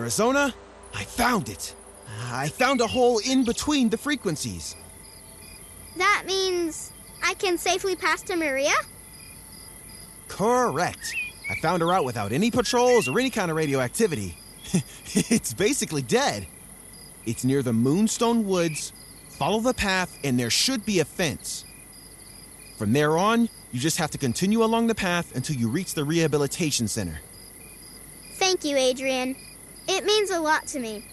Arizona, I found it. I found a hole in between the frequencies. That means I can safely pass to Maria? Correct. I found her out without any patrols or any kind of radioactivity. It's basically dead. It's near the Moonstone Woods. Follow the path and there should be a fence. From there on, you just have to continue along the path until you reach the rehabilitation center. Thank you, Adrian. It means a lot to me.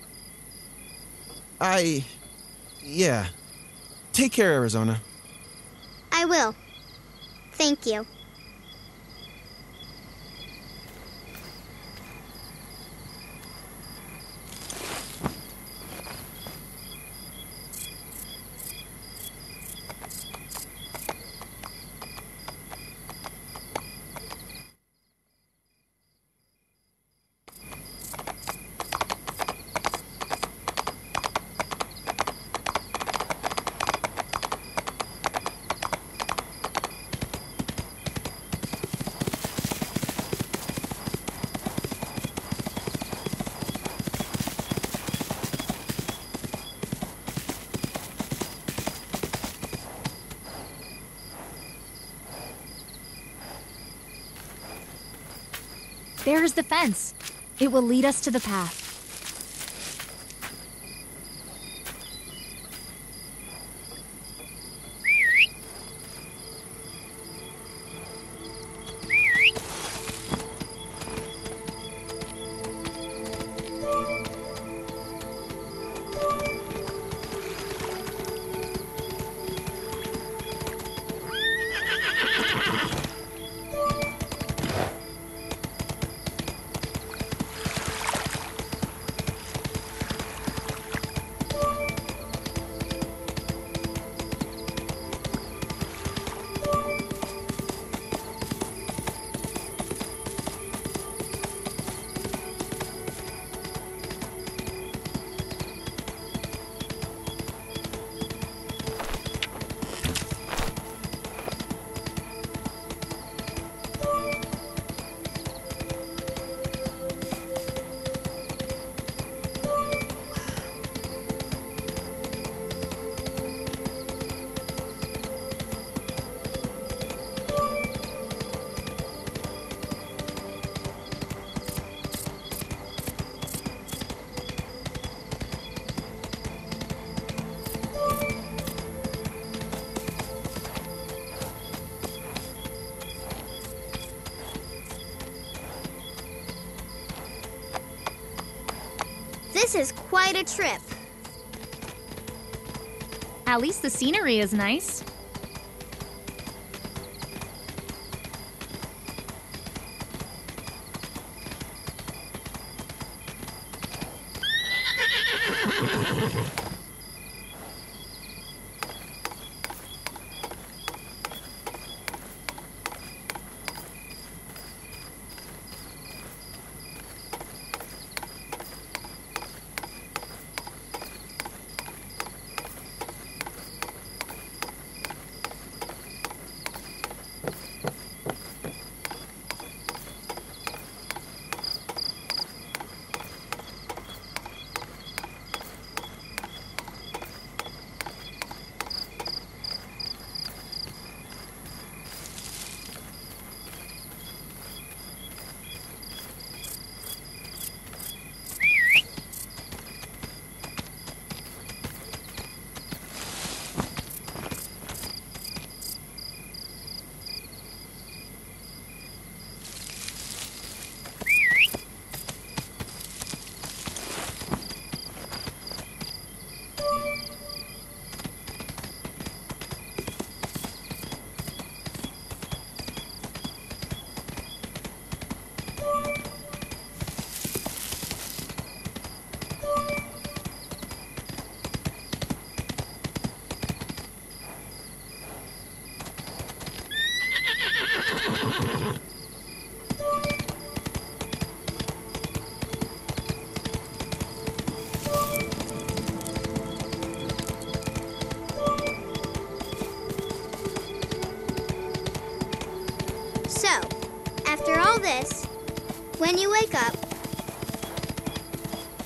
Yeah. Take care, Arizona. I will. Thank you. There is the fence. It will lead us to the path. This is quite a trip. At least the scenery is nice. So, after all this, when you wake up,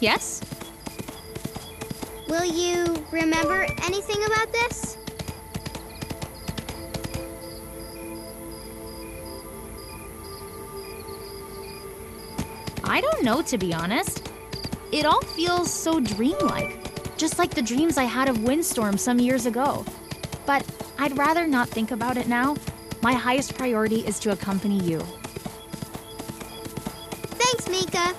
Yes? Will you remember anything about this? I don't know, to be honest. It all feels so dreamlike, just like the dreams I had of Windstorm some years ago. But I'd rather not think about it now. My highest priority is to accompany you. Thanks, Mika.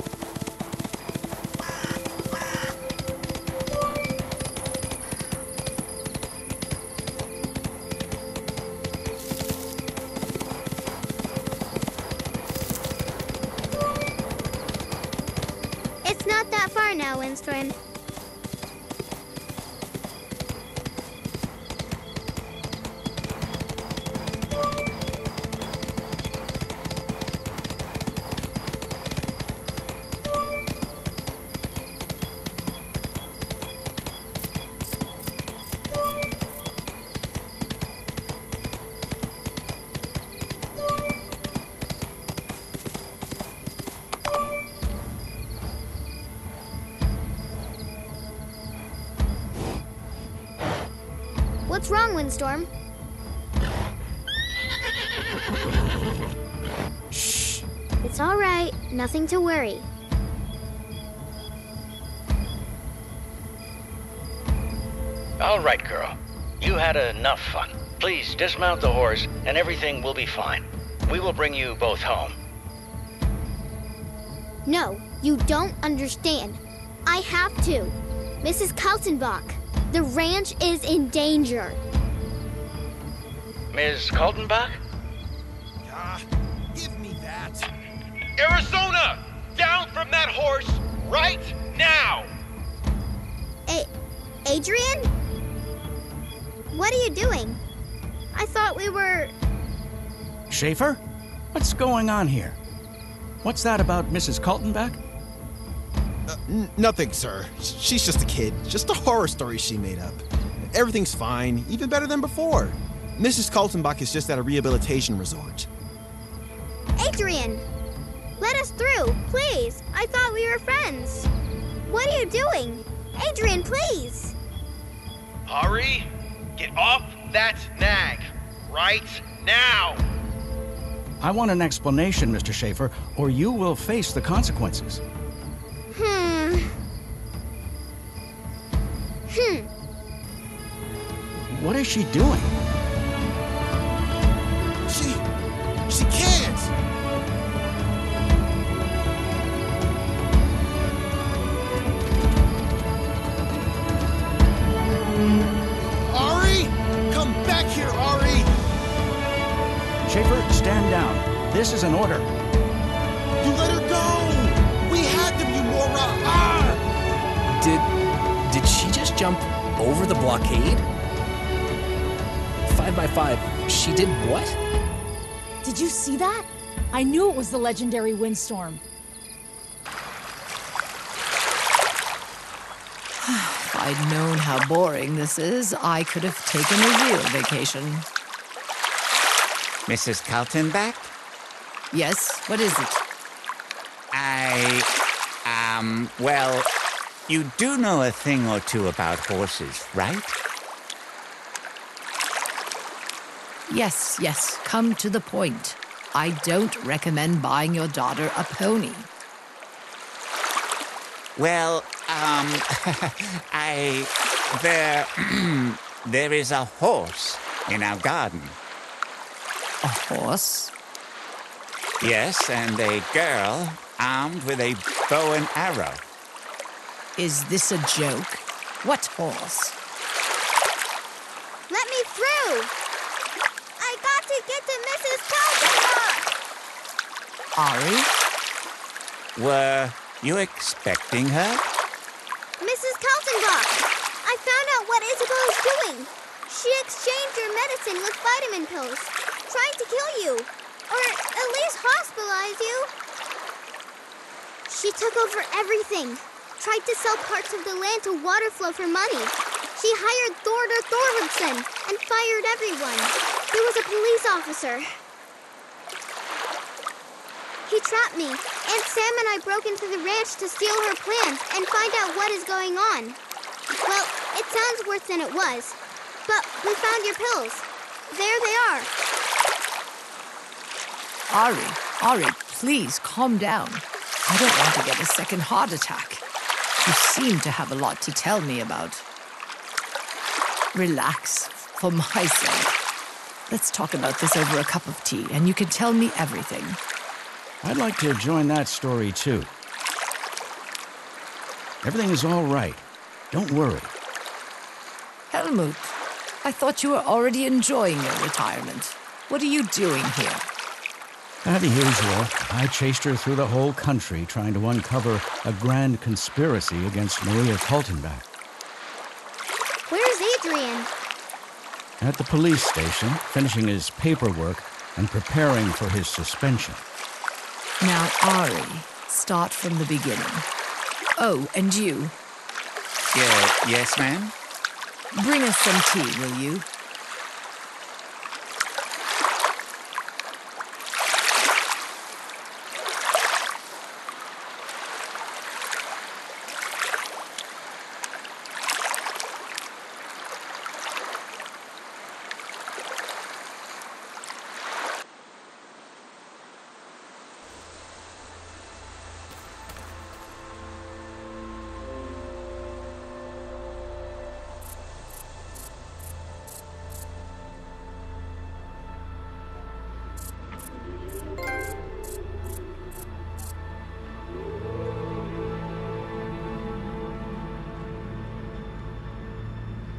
It's not that far now, Windstorm. What's wrong, Windstorm? Shh. It's all right. Nothing to worry. All right, girl. You had enough fun. Please dismount the horse and everything will be fine. We will bring you both home. No, you don't understand. I have to. Mrs. Kaltenbach, the ranch is in danger. Ms. Kaltenbach? Give me that. Arizona! Down from that horse right now! Adrian? What are you doing? I thought we were... Schaefer? What's going on here? What's that about Mrs. Kaltenbach? Nothing, sir. She's just a kid. Just a horror story she made up. Everything's fine, even better than before. Mrs. Kaltenbach is just at a rehabilitation resort. Adrian! Let us through, please. I thought we were friends. What are you doing? Adrian, please! Ari, get off that nag. Right now! I want an explanation, Mr. Schaefer, or you will face the consequences. What is she doing? She can't! Ari! Come back here, Ari! Schaefer, stand down. This is an order. You let her go! We had them, you moron! Did she just jump over the blockade? 5x5. She did what? Did you see that? I knew it was the legendary Windstorm. If I'd known how boring this is, I could have taken a real vacation. Mrs. Kaltenbach? Yes, what is it? Well, you do know a thing or two about horses, right? Yes, come to the point. I don't recommend buying your daughter a pony. Well, there is a horse in our garden. A horse? Yes, and a girl armed with a bow and arrow. Is this a joke? What horse? Let me through! I got to get to Mrs. Kaltenbach! Ari? Were you expecting her? Mrs. Kaltenbach! I found out what Isabel is doing. She exchanged your medicine with vitamin pills, trying to kill you, or at least hospitalize you. She took over everything, tried to sell parts of the land to Waterflow for money. She hired Thorder Thorvaldsen and fired everyone. He was a police officer. He trapped me Aunt Sam and I broke into the ranch to steal her plans and find out what is going on. Well, it sounds worse than it was. But we found your pills. There they are. Ari, please calm down. I don't want to get a second heart attack. You seem to have a lot to tell me about. Relax, for my sake. Let's talk about this over a cup of tea, and you can tell me everything. I'd like to join that story, too. Everything is all right. Don't worry. Helmut, I thought you were already enjoying your retirement. What are you doing here? The usual. I chased her through the whole country trying to uncover a grand conspiracy against Maria Kaltenbach. Where's Adrian? At the police station, finishing his paperwork and preparing for his suspension. Now, Ari, start from the beginning. Oh, and you. Yes, ma'am? Bring us some tea, will you?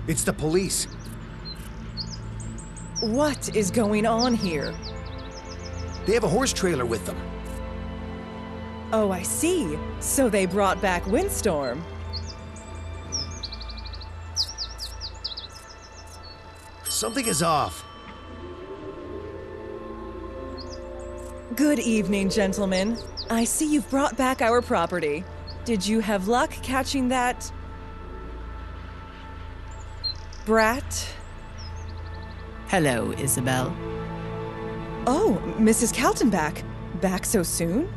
It's the police. What is going on here? They have a horse trailer with them. Oh, I see. So they brought back Windstorm. Something is off. Good evening, gentlemen. I see you've brought back our property. Did you have luck catching that brat? Hello, Isabel. Oh, Mrs. Kaltenbach. Back so soon?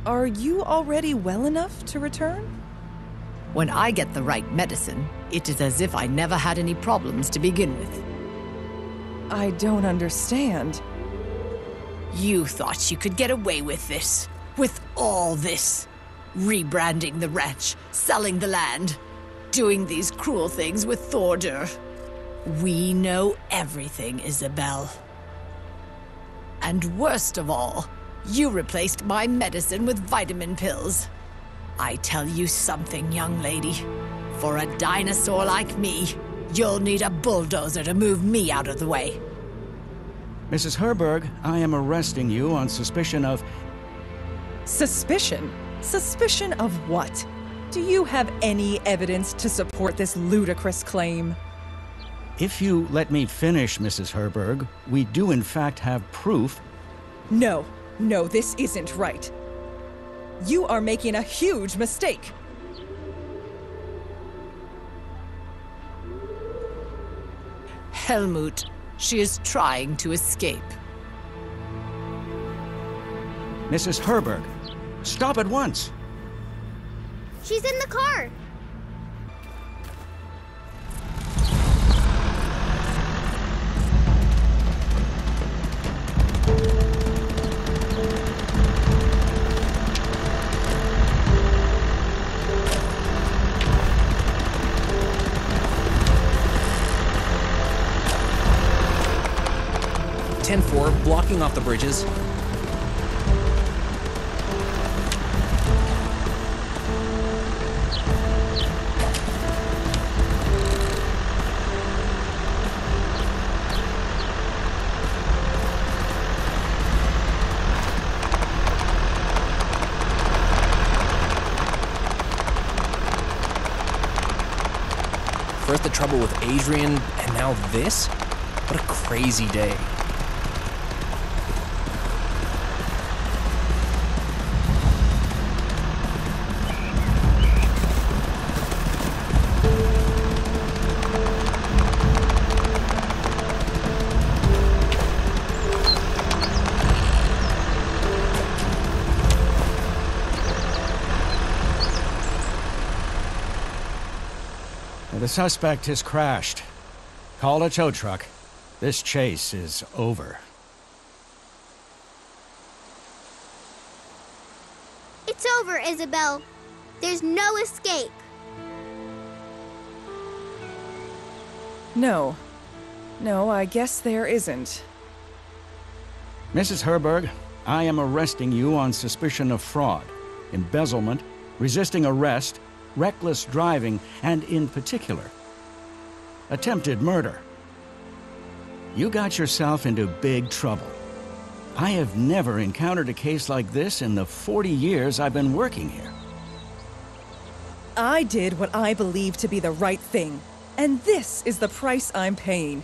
Are you already well enough to return? When I get the right medicine, it is as if I never had any problems to begin with. I don't understand. You thought you could get away with this. With all this. Rebranding the ranch, selling the land, doing these cruel things with Thordur. We know everything, Isabel. And worst of all, you replaced my medicine with vitamin pills. I tell you something, young lady. For a dinosaur like me, you'll need a bulldozer to move me out of the way. Mrs. Herberg, I am arresting you on suspicion of... Suspicion? Suspicion of what? Do you have any evidence to support this ludicrous claim? If you let me finish, Mrs. Herberg, we do in fact have proof. No, this isn't right. You are making a huge mistake. Helmut, she is trying to escape. Mrs. Herberg, stop at once. She's in the car. Blocking off the bridges. First the trouble with Adrian, and now this? What a crazy day. The suspect has crashed. Call a tow truck. This chase is over. It's over, Isabel. There's no escape. No. No, I guess there isn't. Mrs. Herberg, I am arresting you on suspicion of fraud, embezzlement, resisting arrest, reckless driving, and in particular, attempted murder. You got yourself into big trouble. I have never encountered a case like this in the 40 years I've been working here. I did what I believe to be the right thing, and this is the price I'm paying.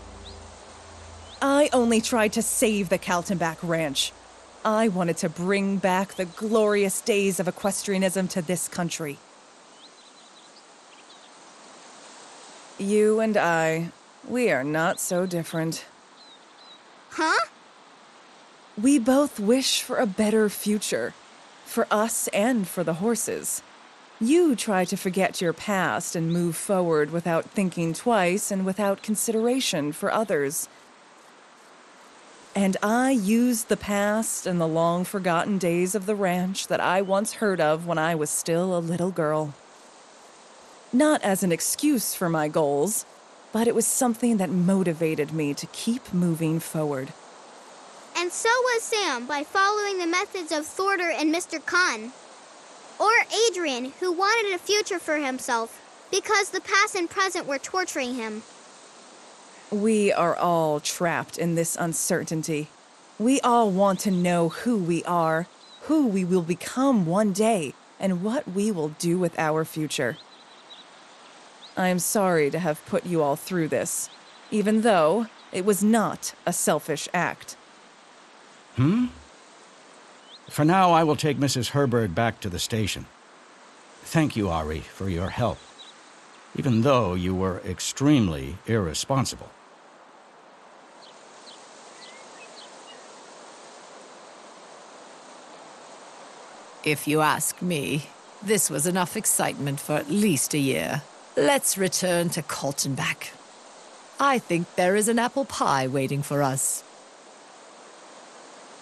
I only tried to save the Kaltenbach Ranch. I wanted to bring back the glorious days of equestrianism to this country. You and I, we are not so different. Huh? We both wish for a better future, for us and for the horses. You try to forget your past and move forward without thinking twice and without consideration for others. And I used the past and the long-forgotten days of the ranch that I once heard of when I was still a little girl. Not as an excuse for my goals, but it was something that motivated me to keep moving forward. And so was Sam by following the methods of Thorder and Mr. Kaan. Or Adrian, who wanted a future for himself because the past and present were torturing him. We are all trapped in this uncertainty. We all want to know who we are, who we will become one day, and what we will do with our future. I am sorry to have put you all through this, even though it was not a selfish act. For now, I will take Mrs. Herberg back to the station. Thank you, Ari, for your help, even though you were extremely irresponsible. If you ask me, this was enough excitement for at least a year. Let's return to Kaltenbach. I think there is an apple pie waiting for us.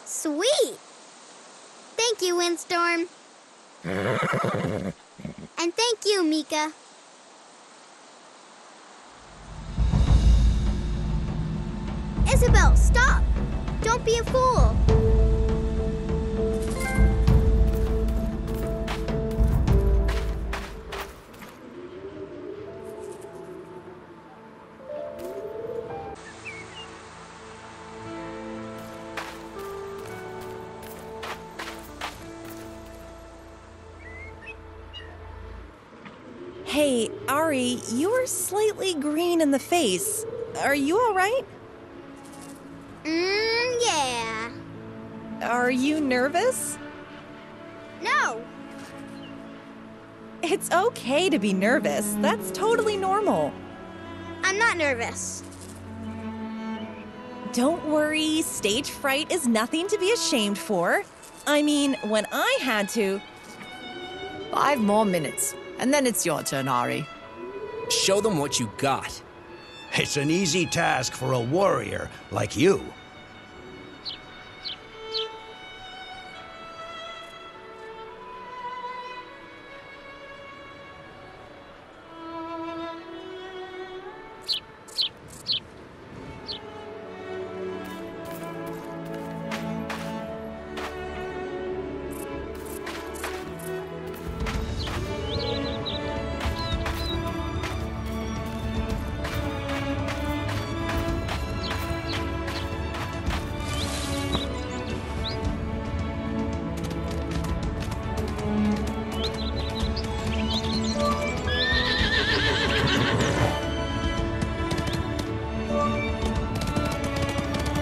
Sweet! Thank you, Windstorm. And thank you, Mika. Isabel, stop! Don't be a fool! Hey, Ari, you are slightly green in the face. Are you all right? Yeah. Are you nervous? No. It's okay to be nervous. That's totally normal. I'm not nervous. Don't worry, stage fright is nothing to be ashamed for. I mean, when I had to... 5 more minutes, and then it's your turn, Ari. Show them what you got. It's an easy task for a warrior like you.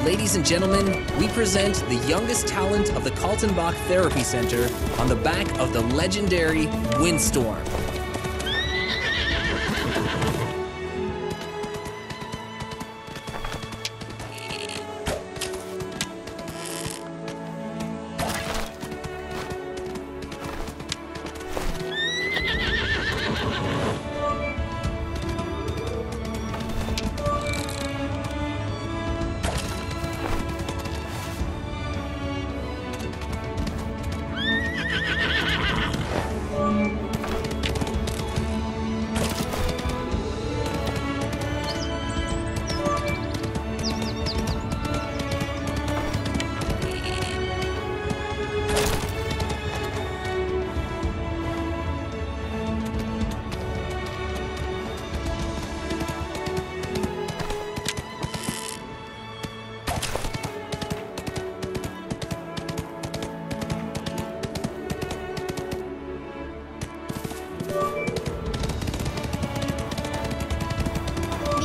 Ladies and gentlemen, we present the youngest talent of the Kaltenbach Therapy Center on the back of the legendary Windstorm.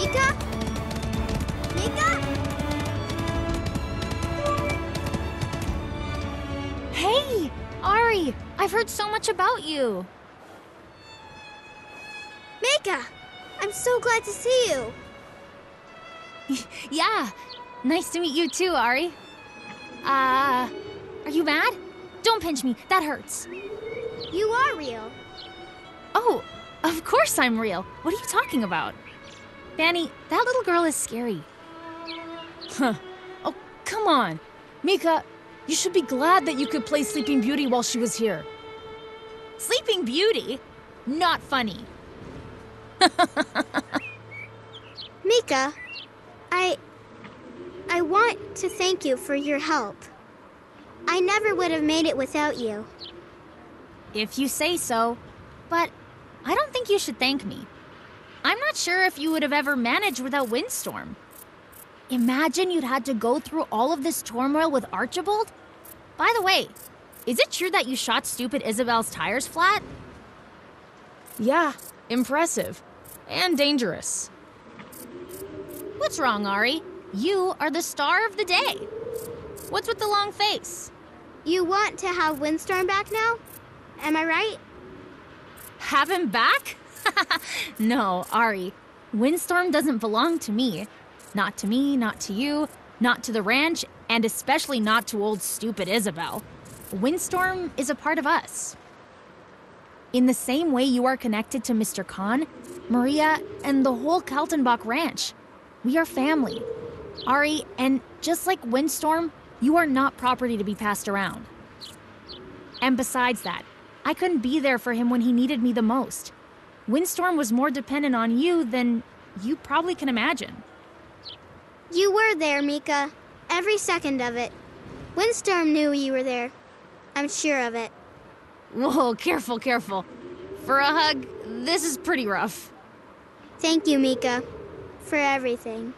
Mika? Mika? Hey, Ari, I've heard so much about you. Mika! I'm so glad to see you. Yeah, nice to meet you too, Ari. Are you mad? Don't pinch me, that hurts. You are real. Oh, of course I'm real. What are you talking about? Fanny, that little girl is scary. Huh. Oh, come on. Mika, you should be glad that you could play Sleeping Beauty while she was here. Sleeping Beauty? Not funny. Mika, I want to thank you for your help. I never would have made it without you. If you say so, but I don't think you should thank me. I'm not sure if you would have ever managed without Windstorm. Imagine you'd had to go through all of this turmoil with Archibald? By the way, is it true that you shot stupid Isabel's tires flat? Yeah, impressive. And dangerous. What's wrong, Ari? You are the star of the day. What's with the long face? You want to have Windstorm back now? Am I right? Have him back? No, Ari. Windstorm doesn't belong to me. Not to me, not to you, not to the ranch, and especially not to old stupid Isabel. Windstorm is a part of us. In the same way you are connected to Mr. Kaan, Maria, and the whole Kaltenbach ranch. We are family. Ari, and just like Windstorm, you are not property to be passed around. And besides that, I couldn't be there for him when he needed me the most. Windstorm was more dependent on you than you probably can imagine. You were there, Mika. Every second of it. Windstorm knew you were there. I'm sure of it. Whoa, careful, careful. For a hug, this is pretty rough. Thank you, Mika, for everything.